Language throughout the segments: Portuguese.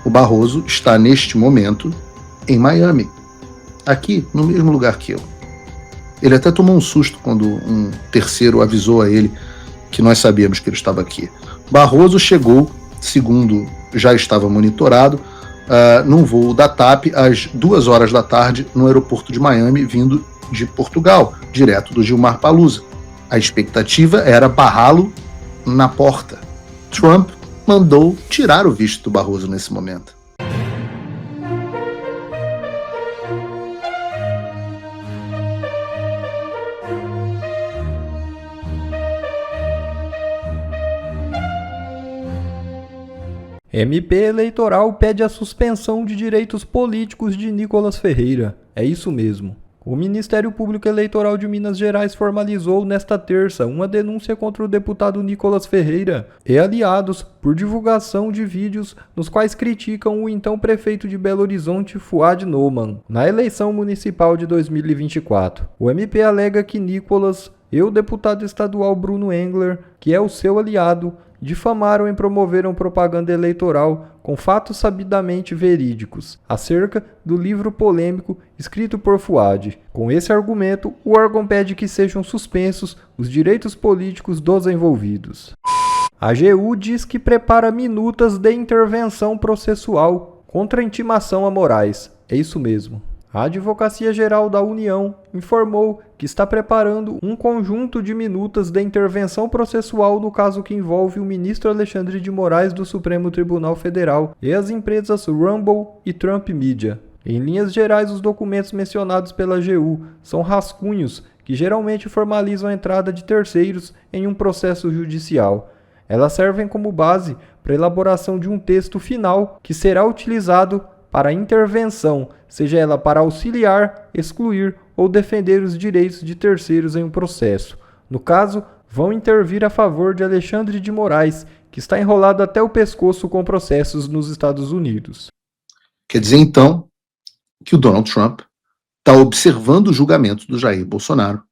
O Barroso está, neste momento, em Miami, aqui, no mesmo lugar que eu. Ele até tomou um susto quando um terceiro avisou a ele que nós sabíamos que ele estava aqui. Barroso chegou, segundo já estava monitorado, num voo da TAP às 2 horas da tarde no aeroporto de Miami, vindo de Portugal, direto do Gilmar Palusa. A expectativa era barrá-lo na porta. Trump mandou tirar o visto do Barroso nesse momento. MP eleitoral pede a suspensão de direitos políticos de Nicolas Ferreira. É isso mesmo. O Ministério Público Eleitoral de Minas Gerais formalizou nesta terça uma denúncia contra o deputado Nicolas Ferreira e aliados por divulgação de vídeos nos quais criticam o então prefeito de Belo Horizonte, Fuad Noman, na eleição municipal de 2024. O MP alega que Nicolas e o deputado estadual Bruno Engler, que é o seu aliado, difamaram e promoveram propaganda eleitoral com fatos sabidamente verídicos acerca do livro polêmico escrito por Fuad. Com esse argumento, o órgão pede que sejam suspensos os direitos políticos dos envolvidos. A AGU diz que prepara minutas de intervenção processual contra a intimação a Moraes. É isso mesmo. A Advocacia Geral da União informou que está preparando um conjunto de minutas de intervenção processual no caso que envolve o ministro Alexandre de Moraes do Supremo Tribunal Federal e as empresas Rumble e Trump Media. Em linhas gerais, os documentos mencionados pela AGU são rascunhos que geralmente formalizam a entrada de terceiros em um processo judicial. Elas servem como base para a elaboração de um texto final que será utilizado para a intervenção, seja ela para auxiliar, excluir ou defender os direitos de terceiros em um processo. No caso, vão intervir a favor de Alexandre de Moraes, que está enrolado até o pescoço com processos nos Estados Unidos. Quer dizer, então, que o Donald Trump está observando o julgamento do Jair Bolsonaro,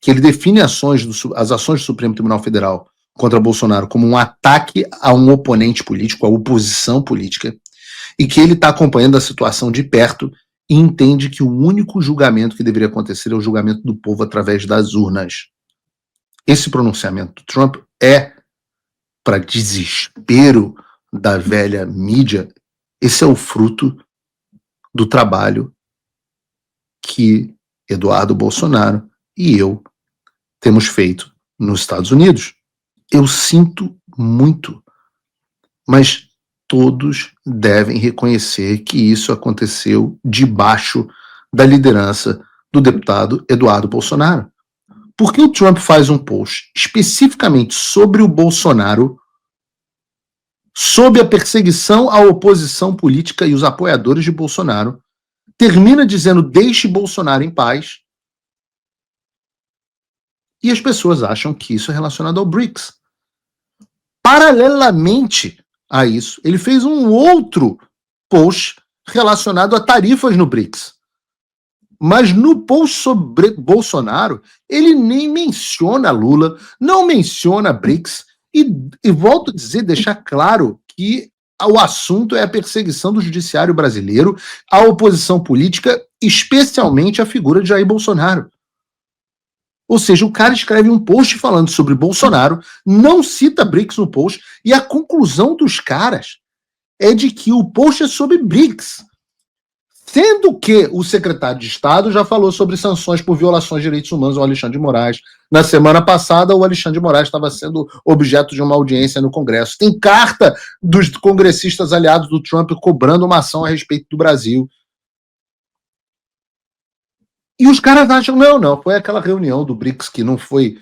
que ele define as ações do Supremo Tribunal Federal contra Bolsonaro como um ataque a um oponente político, a oposição política, e que ele está acompanhando a situação de perto e entende que o único julgamento que deveria acontecer é o julgamento do povo através das urnas. Esse pronunciamento do Trump é, para desespero da velha mídia, esse é o fruto do trabalho que Eduardo Bolsonaro e eu temos feito nos Estados Unidos. Eu sinto muito, mas todos devem reconhecer que isso aconteceu debaixo da liderança do deputado Eduardo Bolsonaro. Por que o Trump faz um post especificamente sobre o Bolsonaro, sob a perseguição à oposição política e os apoiadores de Bolsonaro, termina dizendo deixe Bolsonaro em paz, e as pessoas acham que isso é relacionado ao BRICS. Paralelamente a isso, ele fez um outro post relacionado a tarifas no BRICS. Mas no post sobre Bolsonaro, ele nem menciona Lula, não menciona BRICS, e volto a dizer, deixar claro que o assunto é a perseguição do judiciário brasileiro, à oposição política, especialmente a figura de Jair Bolsonaro. Ou seja, o cara escreve um post falando sobre Bolsonaro, não cita BRICS no post, e a conclusão dos caras é de que o post é sobre BRICS. Sendo que o secretário de Estado já falou sobre sanções por violações de direitos humanos ao Alexandre de Moraes. Na semana passada, o Alexandre de Moraes estava sendo objeto de uma audiência no Congresso. Tem carta dos congressistas aliados do Trump cobrando uma ação a respeito do Brasil. E os caras acham, não, foi aquela reunião do BRICS que não foi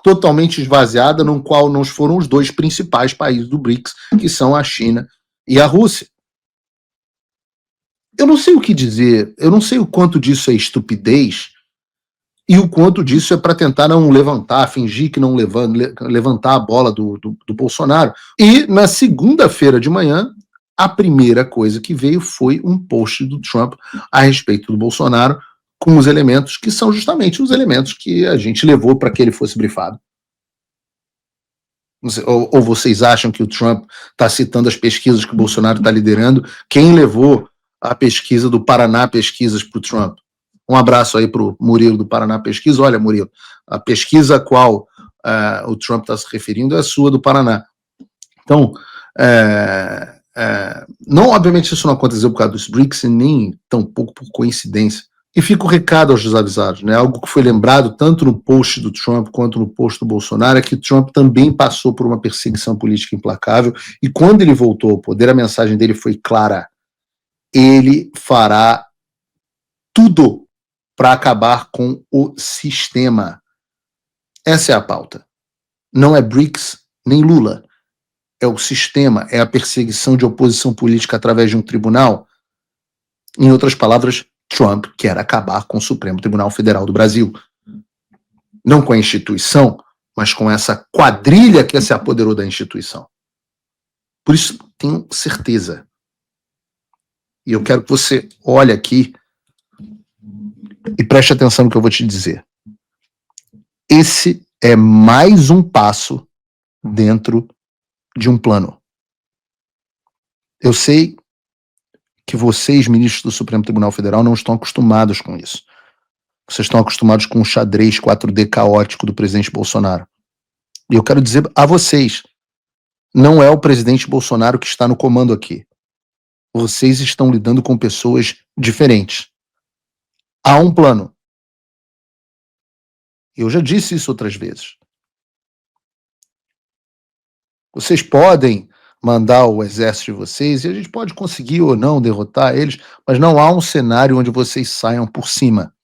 totalmente esvaziada, no qual não foram os dois principais países do BRICS, que são a China e a Rússia. Eu não sei o que dizer, eu não sei o quanto disso é estupidez e o quanto disso é para tentar não levantar, fingir que não levantar a bola do Bolsonaro. E na segunda-feira de manhã, a primeira coisa que veio foi um post do Trump a respeito do Bolsonaro, com os elementos que são justamente os elementos que a gente levou para que ele fosse brifado. Ou vocês acham que o Trump está citando as pesquisas que o Bolsonaro está liderando? Quem levou a pesquisa do Paraná Pesquisas para o Trump? Um abraço aí para o Murilo do Paraná Pesquisa. Olha, Murilo, a pesquisa a qual o Trump está se referindo é a sua do Paraná. Então, não, obviamente isso não aconteceu por causa dos BRICS, nem tampouco por coincidência. E fica o recado aos desavisados, né? Algo que foi lembrado tanto no post do Trump quanto no post do Bolsonaro é que Trump também passou por uma perseguição política implacável, e quando ele voltou ao poder, a mensagem dele foi clara: ele fará tudo para acabar com o sistema. Essa é a pauta. Não é BRICS nem Lula. É o sistema, é a perseguição de oposição política através de um tribunal. Em outras palavras, Trump quer acabar com o Supremo Tribunal Federal do Brasil. Não com a instituição, mas com essa quadrilha que se apoderou da instituição. Por isso, tenho certeza. E eu quero que você olhe aqui e preste atenção no que eu vou te dizer. Esse é mais um passo dentro de um plano. Eu sei que vocês, ministros do Supremo Tribunal Federal, não estão acostumados com isso. Vocês estão acostumados com o xadrez 4D caótico do presidente Bolsonaro. E eu quero dizer a vocês, não é o presidente Bolsonaro que está no comando aqui. Vocês estão lidando com pessoas diferentes. Há um plano. Eu já disse isso outras vezes. Vocês podem mandar o exército de vocês, e a gente pode conseguir ou não derrotar eles, mas não há um cenário onde vocês saiam por cima.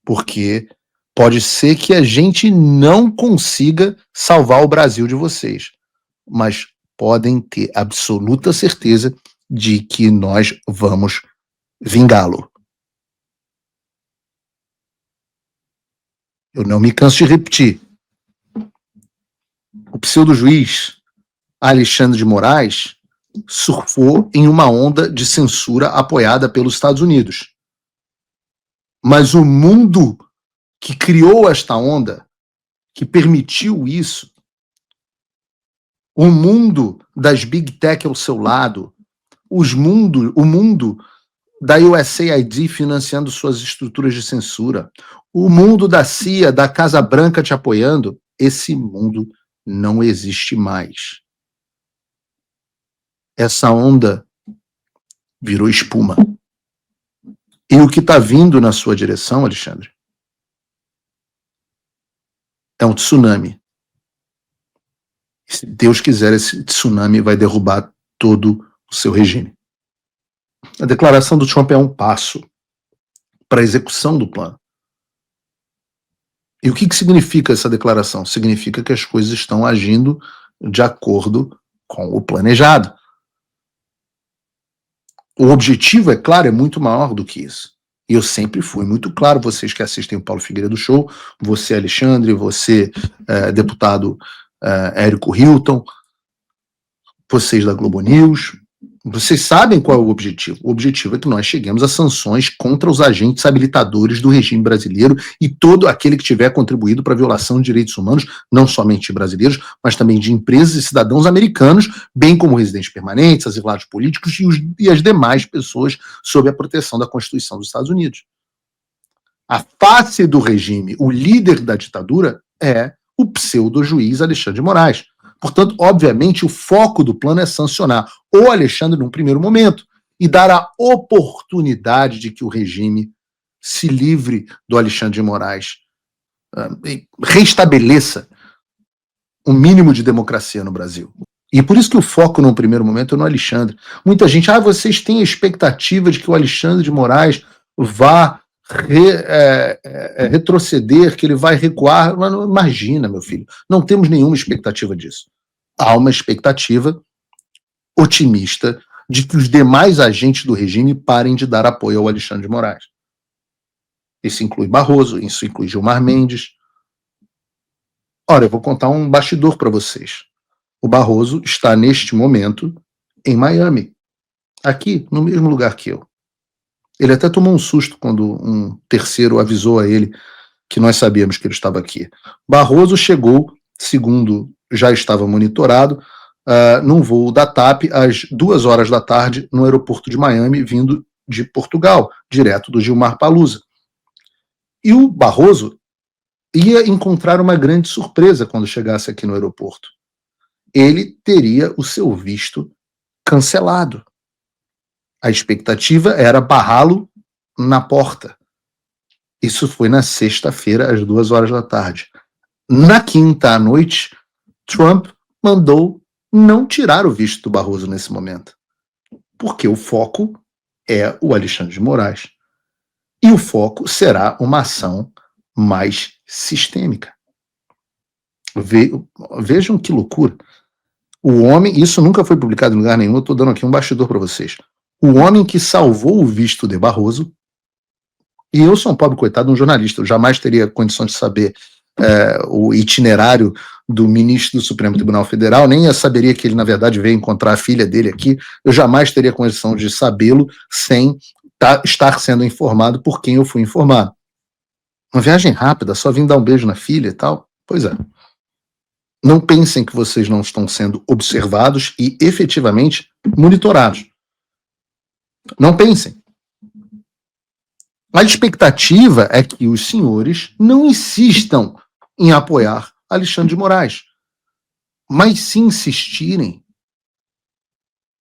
Porque pode ser que a gente não consiga salvar o Brasil de vocês, mas podem ter absoluta certeza de que nós vamos vingá-lo. Eu não me canso de repetir. O pseudo-juiz Alexandre de Moraes surfou em uma onda de censura apoiada pelos Estados Unidos. Mas o mundo que criou esta onda, que permitiu isso, o mundo das Big Tech ao seu lado, o mundo da USAID financiando suas estruturas de censura, o mundo da CIA, da Casa Branca te apoiando, esse mundo não existe mais. Essa onda virou espuma. E o que está vindo na sua direção, Alexandre, é um tsunami. Se Deus quiser, esse tsunami vai derrubar todo o seu regime. A declaração do Trump é um passo para a execução do plano. E o que significa essa declaração? Significa que as coisas estão agindo de acordo com o planejado. O objetivo, é claro, é muito maior do que isso. E eu sempre fui muito claro, vocês que assistem o Paulo Figueiredo Show, você, Alexandre, você, deputado Érico Hilton, vocês da Globo News, vocês sabem qual é o objetivo. O objetivo é que nós cheguemos a sanções contra os agentes habilitadores do regime brasileiro e todo aquele que tiver contribuído para a violação de direitos humanos, não somente brasileiros, mas também de empresas e cidadãos americanos, bem como residentes permanentes, asilados políticos e as demais pessoas sob a proteção da Constituição dos Estados Unidos. A face do regime, o líder da ditadura, é o pseudo-juiz Alexandre de Moraes. Portanto, obviamente, o foco do plano é sancionar o Alexandre num primeiro momento e dar a oportunidade de que o regime se livre do Alexandre de Moraes, reestabeleça um mínimo de democracia no Brasil. E por isso que o foco num primeiro momento é no Alexandre. Muita gente, vocês têm a expectativa de que o Alexandre de Moraes vá retroceder, que ele vai recuar. Mas imagina, meu filho, não temos nenhuma expectativa disso. Há uma expectativa otimista de que os demais agentes do regime parem de dar apoio ao Alexandre de Moraes. Isso inclui Barroso, isso inclui Gilmar Mendes. Ora, eu vou contar um bastidor para vocês. O Barroso está, neste momento, em Miami, aqui, no mesmo lugar que eu. Ele até tomou um susto quando um terceiro avisou a ele que nós sabíamos que ele estava aqui. Barroso chegou segundo já estava monitorado, num voo da TAP às 2h da tarde no aeroporto de Miami, vindo de Portugal, direto do Gilmar Palusa. E o Barroso ia encontrar uma grande surpresa quando chegasse aqui no aeroporto. Ele teria o seu visto cancelado. A expectativa era barrá-lo na porta. Isso foi na sexta-feira, às 2h da tarde. Na quinta à noite, Trump mandou não tirar o visto do Barroso nesse momento, porque o foco é o Alexandre de Moraes. E o foco será uma ação mais sistêmica. Vejam que loucura. O homem, isso nunca foi publicado em lugar nenhum, eu estou dando aqui um bastidor para vocês. O homem que salvou o visto de Barroso, e eu sou um pobre coitado, um jornalista, eu jamais teria condição de saber o itinerário do ministro do Supremo Tribunal Federal, nem eu saberia que ele, na verdade, veio encontrar a filha dele aqui, eu jamais teria condição de sabê-lo sem estar sendo informado por quem eu fui informado. Uma viagem rápida, só vim dar um beijo na filha e tal? Pois é. Não pensem que vocês não estão sendo observados e efetivamente monitorados. Não pensem. A expectativa é que os senhores não insistam em apoiar Alexandre de Moraes, mas se insistirem,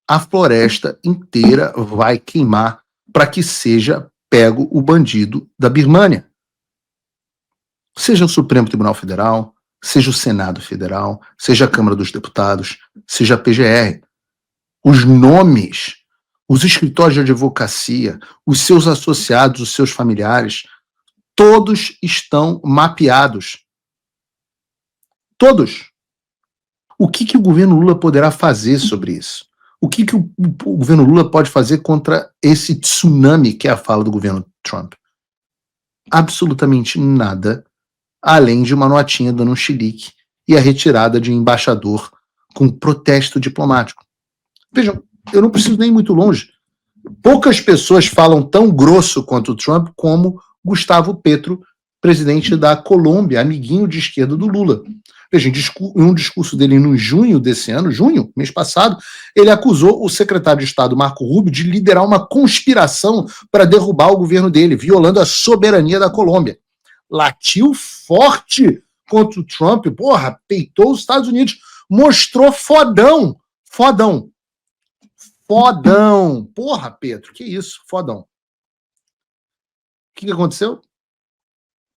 a floresta inteira vai queimar para que seja pego o bandido da Birmânia. Seja o Supremo Tribunal Federal, seja o Senado Federal, seja a Câmara dos Deputados, seja a PGR. Os nomes, os escritórios de advocacia, os seus associados, os seus familiares, todos estão mapeados. Todos. O que o governo Lula poderá fazer sobre isso? O que o governo Lula pode fazer contra esse tsunami que é a fala do governo Trump? Absolutamente nada, além de uma notinha dando um chilique e a retirada de um embaixador com protesto diplomático. Vejam, eu não preciso nem ir muito longe. Poucas pessoas falam tão grosso quanto o Trump como Gustavo Petro, presidente da Colômbia, amiguinho de esquerda do Lula. Veja, em um discurso dele no junho desse ano, mês passado, ele acusou o secretário de Estado, Marco Rubio, de liderar uma conspiração para derrubar o governo dele, violando a soberania da Colômbia. Latiu forte contra o Trump, peitou os Estados Unidos, mostrou fodão. Pedro, que isso, fodão. O que aconteceu?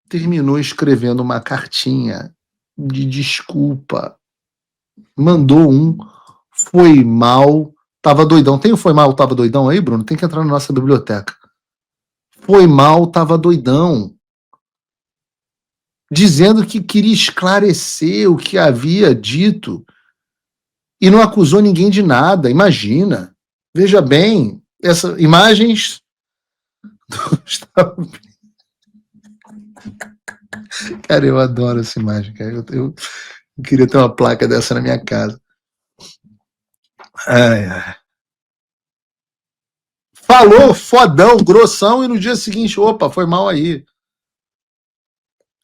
Terminou escrevendo uma cartinha de desculpa. Mandou foi mal, tava doidão. Tem o foi mal, tava doidão aí, Bruno? Tem que entrar na nossa biblioteca. Foi mal, tava doidão. Dizendo que queria esclarecer o que havia dito e não acusou ninguém de nada. Imagina. Veja bem, essas imagens do Gustavo. Cara, eu adoro essa imagem, cara. Eu queria ter uma placa dessa na minha casa. Falou fodão, grossão, e no dia seguinte, opa, foi mal aí.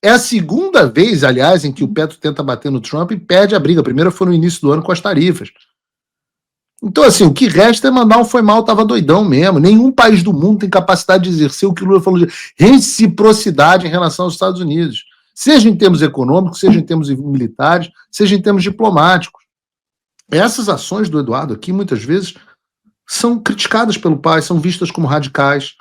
É a segunda vez, aliás, em que o Petro tenta bater no Trump e perde a briga. A primeira foi no início do ano com as tarifas. Então, assim, o que resta é mandar um foi mal, tava doidão mesmo. Nenhum país do mundo tem capacidade de exercer o que o Lula falou de reciprocidade em relação aos Estados Unidos. Seja em termos econômicos, seja em termos militares, seja em termos diplomáticos. Essas ações do Eduardo aqui, muitas vezes, são criticadas pelo país, são vistas como radicais.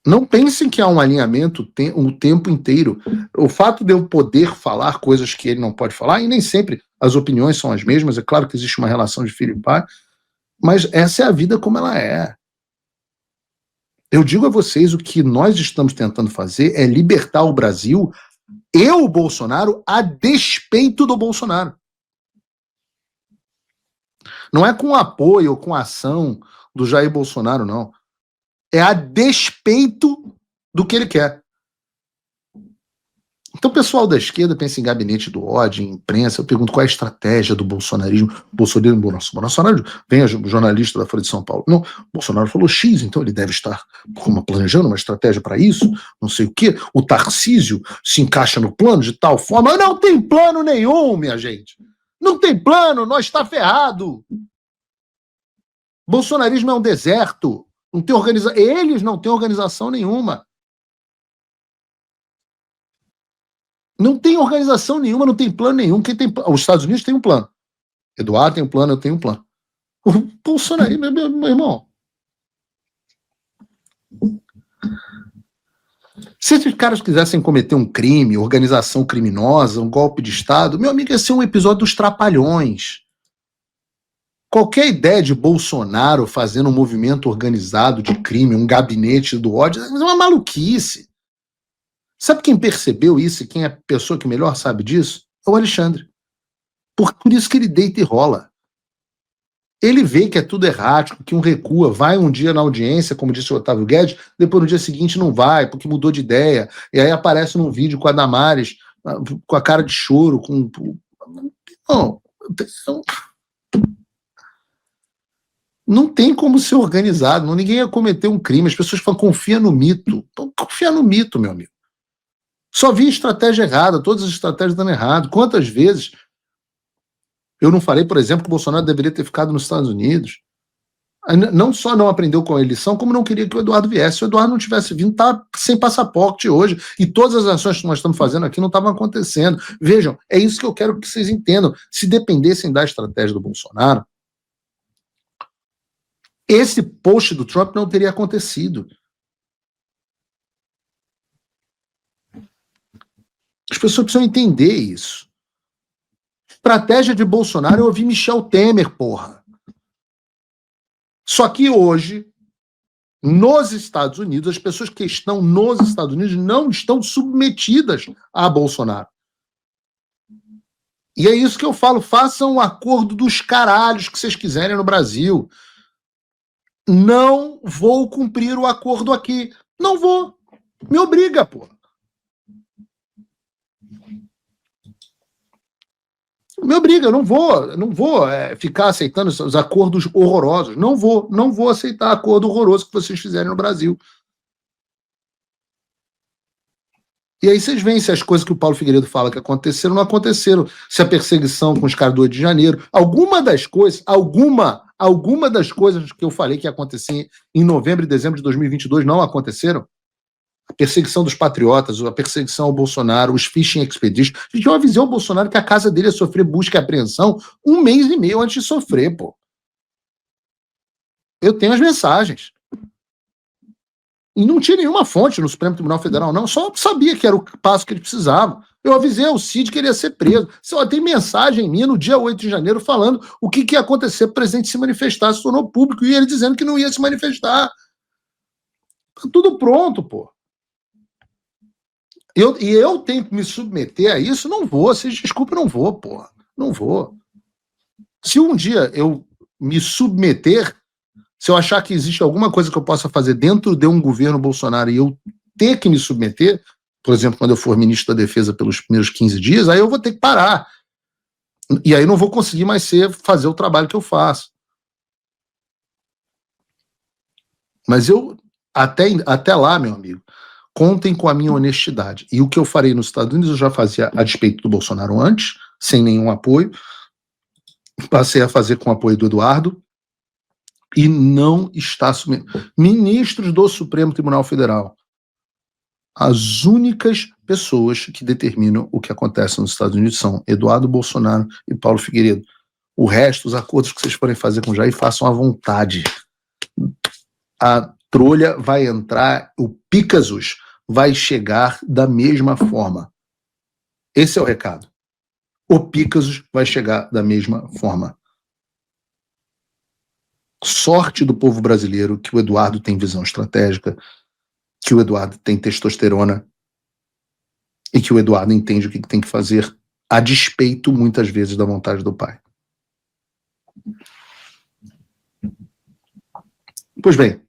Não pensem que há um alinhamento o tempo inteiro. O fato de eu poder falar coisas que ele não pode falar, e nem sempre as opiniões são as mesmas, é claro que existe uma relação de filho e pai, mas essa é a vida como ela é. Eu digo a vocês, o que nós estamos tentando fazer é libertar o Brasil e o Bolsonaro a despeito do Bolsonaro. Não é com apoio ou com ação do Jair Bolsonaro, não. É a despeito do que ele quer. Então, o pessoal da esquerda pensa em gabinete do ódio, em imprensa. Eu pergunto qual é a estratégia do bolsonarismo. Bolsonaro, vem a jornalista da Folha de São Paulo. Não, Bolsonaro falou X, então ele deve estar planejando uma estratégia para isso, não sei o quê. O Tarcísio se encaixa no plano de tal forma. Não tem plano nenhum, minha gente. Não tem plano, nós está ferrado. Bolsonarismo é um deserto. Não tem Eles não têm organização nenhuma. Não tem organização nenhuma, não tem plano nenhum. Quem tem... Os Estados Unidos têm um plano. Eduardo tem um plano, eu tenho um plano. O Bolsonaro, meu irmão. Se esses caras quisessem cometer um crime, organização criminosa, um golpe de Estado, meu amigo, ia ser um episódio dos Trapalhões. Qualquer ideia de Bolsonaro fazendo um movimento organizado de crime, um gabinete do ódio, é uma maluquice. Sabe quem percebeu isso e quem é a pessoa que melhor sabe disso? É o Alexandre. Por isso que ele deita e rola. Ele vê que é tudo errático, que um recua, vai um dia na audiência, como disse o Otávio Guedes, depois no dia seguinte não vai, porque mudou de ideia. E aí aparece num vídeo com a Damares, com a cara de choro, com... Não tem como ser organizado, ninguém ia cometer um crime. As pessoas falam, confia no mito. Então, confia no mito, meu amigo. Só vi estratégia errada, todas as estratégias dando errado. Quantas vezes eu não falei, por exemplo, que o Bolsonaro deveria ter ficado nos Estados Unidos? Não só não aprendeu com a eleição, como não queria que o Eduardo viesse. Se o Eduardo não tivesse vindo, tá sem passaporte hoje. E todas as ações que nós estamos fazendo aqui não estavam acontecendo. Vejam, é isso que eu quero que vocês entendam. Se dependessem da estratégia do Bolsonaro, esse post do Trump não teria acontecido. As pessoas precisam entender isso. Estratégia de Bolsonaro, eu ouvi Michel Temer, porra. Só que hoje, nos Estados Unidos, as pessoas que estão nos Estados Unidos não estão submetidas a Bolsonaro. E é isso que eu falo, façam o acordo dos caralhos que vocês quiserem no Brasil. Não vou cumprir o acordo aqui. Não vou. Me obriga, porra. Me obriga, eu não vou ficar aceitando os acordos horrorosos. Não vou aceitar acordo horroroso que vocês fizerem no Brasil. E aí vocês veem se as coisas que o Paulo Figueiredo fala que aconteceram, não aconteceram. Se a perseguição com os caras do 8 de janeiro, alguma das coisas que eu falei que ia acontecer em novembro e dezembro de 2022 não aconteceram. A perseguição dos patriotas, a perseguição ao Bolsonaro, os phishing expeditions. Gente, eu avisei ao Bolsonaro que a casa dele ia sofrer busca e apreensão 1 mês e meio antes de sofrer, pô. Eu tenho as mensagens. E não tinha nenhuma fonte no Supremo Tribunal Federal, não. Só sabia que era o passo que ele precisava. Eu avisei ao Cid que ele ia ser preso. Só tem mensagem minha no dia 8 de janeiro falando o que ia acontecer para o presidente se manifestar, se tornou público, e ele dizendo que não ia se manifestar. Tá tudo pronto, pô. Eu tenho que me submeter a isso? Não vou. Vocês desculpem, não vou, porra. Não vou. Se um dia eu me submeter, se eu achar que existe alguma coisa que eu possa fazer dentro de um governo Bolsonaro e eu ter que me submeter, por exemplo, quando eu for ministro da Defesa pelos primeiros 15 dias, aí eu vou ter que parar. E aí não vou conseguir mais fazer o trabalho que eu faço. Mas até lá, meu amigo, contem com a minha honestidade. E o que eu farei nos Estados Unidos eu já fazia a despeito do Bolsonaro antes, sem nenhum apoio. Passei a fazer com o apoio do Eduardo. E não está assumindo. Ministros do Supremo Tribunal Federal. As únicas pessoas que determinam o que acontece nos Estados Unidos são Eduardo Bolsonaro e Paulo Figueiredo. O resto, os acordos que vocês forem fazer com o Jair, façam à vontade. A trolha vai entrar, o Picasus vai chegar da mesma forma. Esse é o recado. O Picasus vai chegar da mesma forma. Sorte do povo brasileiro que o Eduardo tem visão estratégica, que o Eduardo tem testosterona e que o Eduardo entende o que tem que fazer a despeito, muitas vezes, da vontade do pai. Pois bem,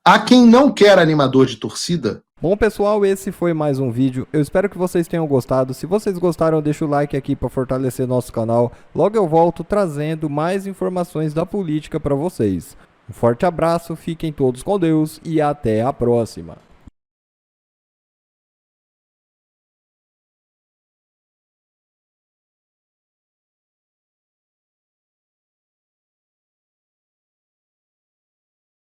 há quem não quer animador de torcida Bom pessoal, esse foi mais um vídeo, eu espero que vocês tenham gostado. Se vocês gostaram, deixa o like aqui para fortalecer nosso canal. Logo eu volto trazendo mais informações da política para vocês. Um forte abraço, fiquem todos com Deus e até a próxima.